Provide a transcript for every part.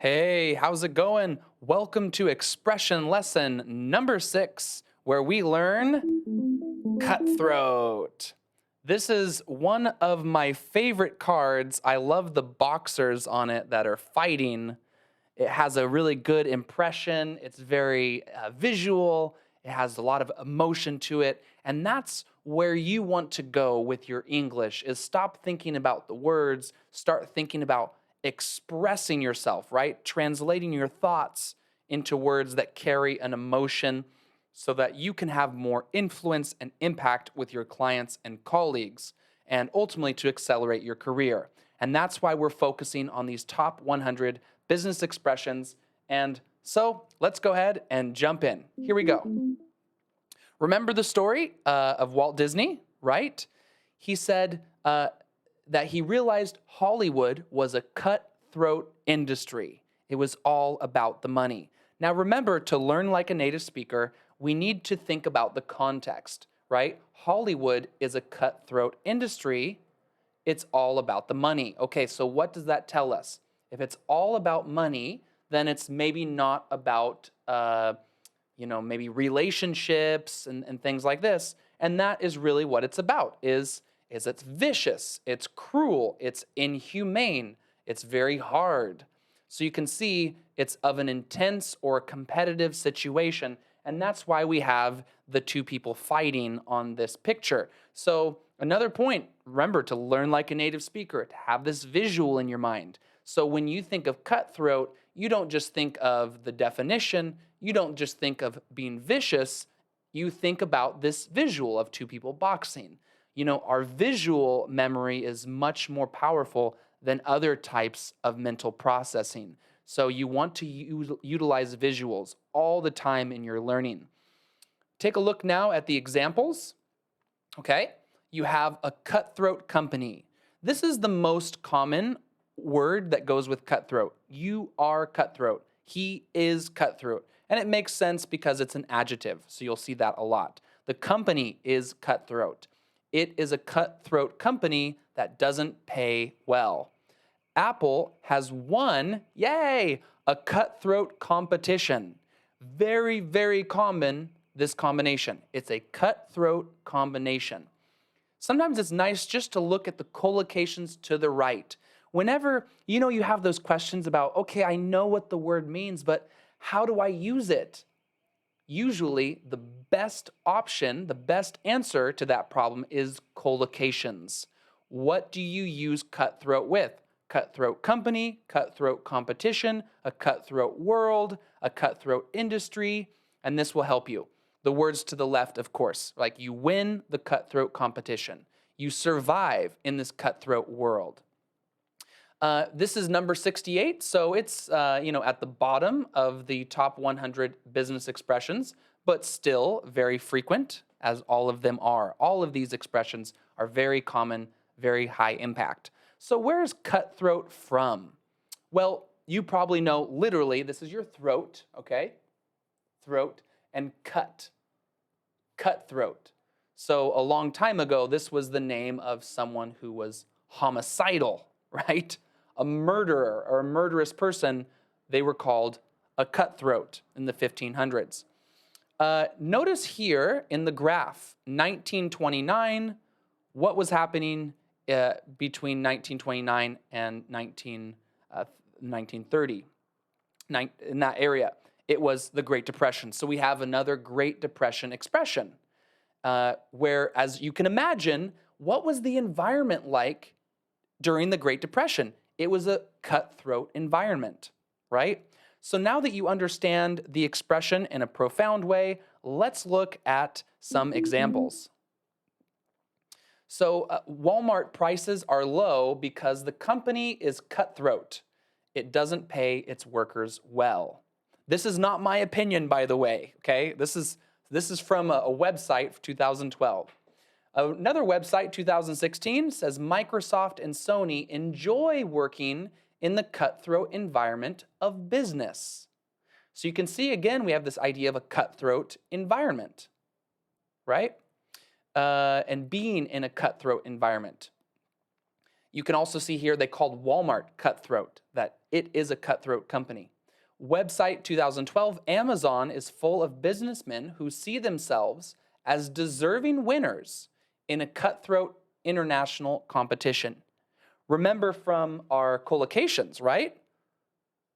Hey, how's it going? Welcome to expression lesson number 6, where we learn Cutthroat. This is one of my favorite cards. I love the boxers on it that are fighting. It has a really good impression. It's very visual. It has a lot of emotion to it. And that's where you want to go with your English is stop thinking about the words, start thinking about expressing yourself, right? Translating your thoughts into words that carry an emotion so that you can have more influence and impact with your clients and colleagues and ultimately to accelerate your career. And that's why we're focusing on these top 100 business expressions. And so let's go ahead and jump in. Here we go. Remember the story of Walt Disney, right? He said that he realized Hollywood was a cutthroat industry. It was all about the money. Now, remember, to learn like a native speaker, we need to think about the context, right? Hollywood is a cutthroat industry. It's all about the money. Okay, so what does that tell us? If it's all about money, then it's maybe not about, maybe relationships and things like this. And that is really what it's about, is it's vicious, it's cruel, it's inhumane, it's very hard. So you can see it's of an intense or competitive situation, and that's why we have the two people fighting on this picture. So another point, remember to learn like a native speaker, to have this visual in your mind. So when you think of cutthroat, you don't just think of the definition, you don't just think of being vicious, you think about this visual of two people boxing. You know, our visual memory is much more powerful than other types of mental processing. So you want to utilize visuals all the time in your learning. Take a look now at the examples. Okay, you have a cutthroat company. This is the most common word that goes with cutthroat. You are cutthroat. He is cutthroat. And it makes sense because it's an adjective, so you'll see that a lot. The company is cutthroat. It is a cutthroat company that doesn't pay well. Apple has won, yay, a cutthroat competition. Very, very common, this combination. It's a cutthroat combination. Sometimes it's nice just to look at the collocations to the right. Whenever, you have those questions about, okay, I know what the word means, but how do I use it? Usually, the best option, the best answer to that problem is collocations. What do you use cutthroat with? Cutthroat company, cutthroat competition, a cutthroat world, a cutthroat industry, and this will help you. The words to the left, of course, like you win the cutthroat competition. You survive in this cutthroat world. This is number 68, so it's at the bottom of the top 100 business expressions, but still very frequent, as all of them are. All of these expressions are very common, very high impact. So where's cutthroat from? Well, you probably know literally, this is your throat, okay? Throat, and cutthroat. So a long time ago, this was the name of someone who was homicidal, right? A murderer or a murderous person, they were called a cutthroat in the 1500s. Notice here in the graph, 1929, what was happening between 1929 and 1930. In that area, it was the Great Depression. So we have another Great Depression expression, where, as you can imagine, what was the environment like during the Great Depression? It was a cutthroat environment, right? So now that you understand the expression in a profound way, let's look at some examples. So Walmart prices are low because the company is cutthroat. It doesn't pay its workers well. This is not my opinion, by the way, okay? This is from a website, 2012. Another website, 2016, says Microsoft and Sony enjoy working in the cutthroat environment of business. So you can see, again, we have this idea of a cutthroat environment, right? And being in a cutthroat environment. You can also see here they called Walmart Cutthroat, that it is a cutthroat company. Website 2012, Amazon is full of businessmen who see themselves as deserving winners in a cutthroat international competition. Remember from our collocations, right?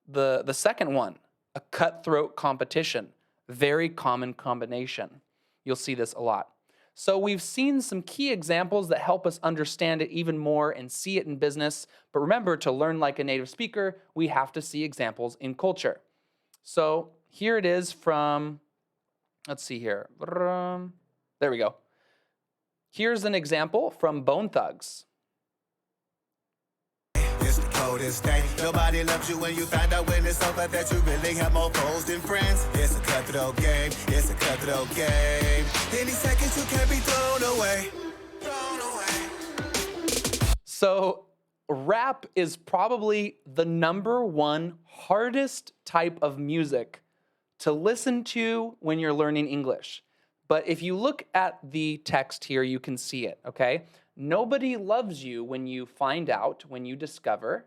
The second one, a cutthroat competition, very common combination. You'll see this a lot. So we've seen some key examples that help us understand it even more and see it in business. But remember, to learn like a native speaker, we have to see examples in culture. So here it is from, let's see here. There we go. Here's an example from Bone Thugs. It's the coldest day. Nobody loves you when you find out when it's over that you really have more foes than friends. It's a cutthroat game. It's a cutthroat game. Any seconds you can't be thrown away. So rap is probably the #1 hardest type of music to listen to when you're learning English. But if you look at the text here, you can see it, okay? Nobody loves you when you find out, when you discover.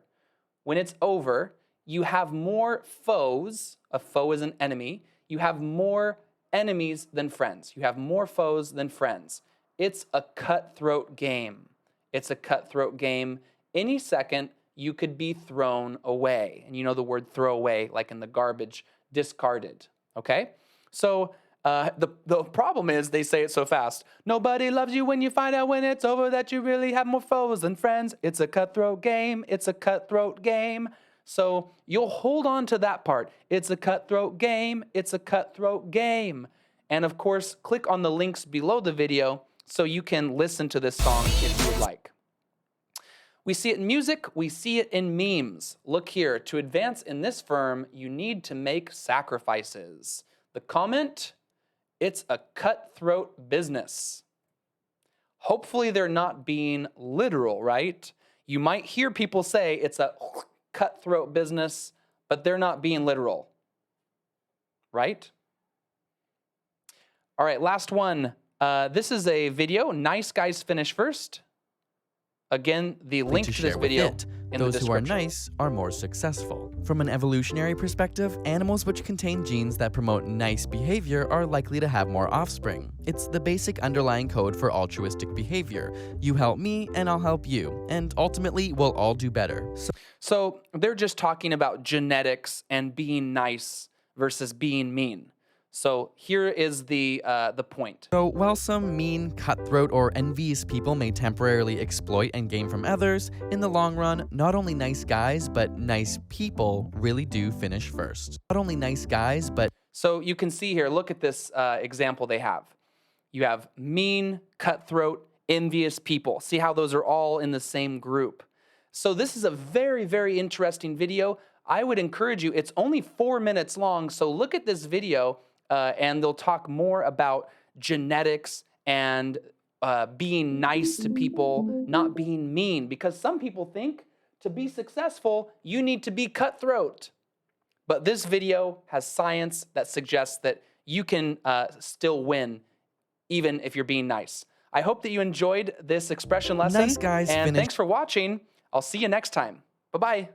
When it's over, you have more foes. A foe is an enemy. You have more enemies than friends. You have more foes than friends. It's a cutthroat game. It's a cutthroat game. Any second, you could be thrown away. And you know the word throw away, like in the garbage, discarded, okay? So the problem is they say it so fast. Nobody loves you when you find out when it's over that you really have more foes than friends. It's a cutthroat game. It's a cutthroat game. So you'll hold on to that part. It's a cutthroat game. It's a cutthroat game. And of course, click on the links below the video so you can listen to this song if you would like. We see it in music. We see it in memes. Look here. To advance in this firm, you need to make sacrifices. The comment: it's a cutthroat business. Hopefully they're not being literal, right? You might hear people say it's a cutthroat business, but they're not being literal, right? All right, last one. This is a video. Nice guys finish first. Again, the link to this video in the description. Those who are nice are more successful. From an evolutionary perspective, animals which contain genes that promote nice behavior are likely to have more offspring. It's the basic underlying code for altruistic behavior. You help me and I'll help you, and ultimately we'll all do better. So they're just talking about genetics and being nice versus being mean. So here is the point. So while some mean, cutthroat, or envious people may temporarily exploit and gain from others, in the long run, not only nice guys, but nice people really do finish first. Not only nice guys, but... So you can see here, look at this example they have. You have mean, cutthroat, envious people. See how those are all in the same group. So this is a very, very interesting video. I would encourage you, it's only 4 minutes long, so look at this video and they'll talk more about genetics and being nice to people, not being mean, because some people think to be successful, you need to be cutthroat. But this video has science that suggests that you can still win even if you're being nice. I hope that you enjoyed this expression lesson. Nice guys and finish. Thanks for watching. I'll see you next time. Bye-bye.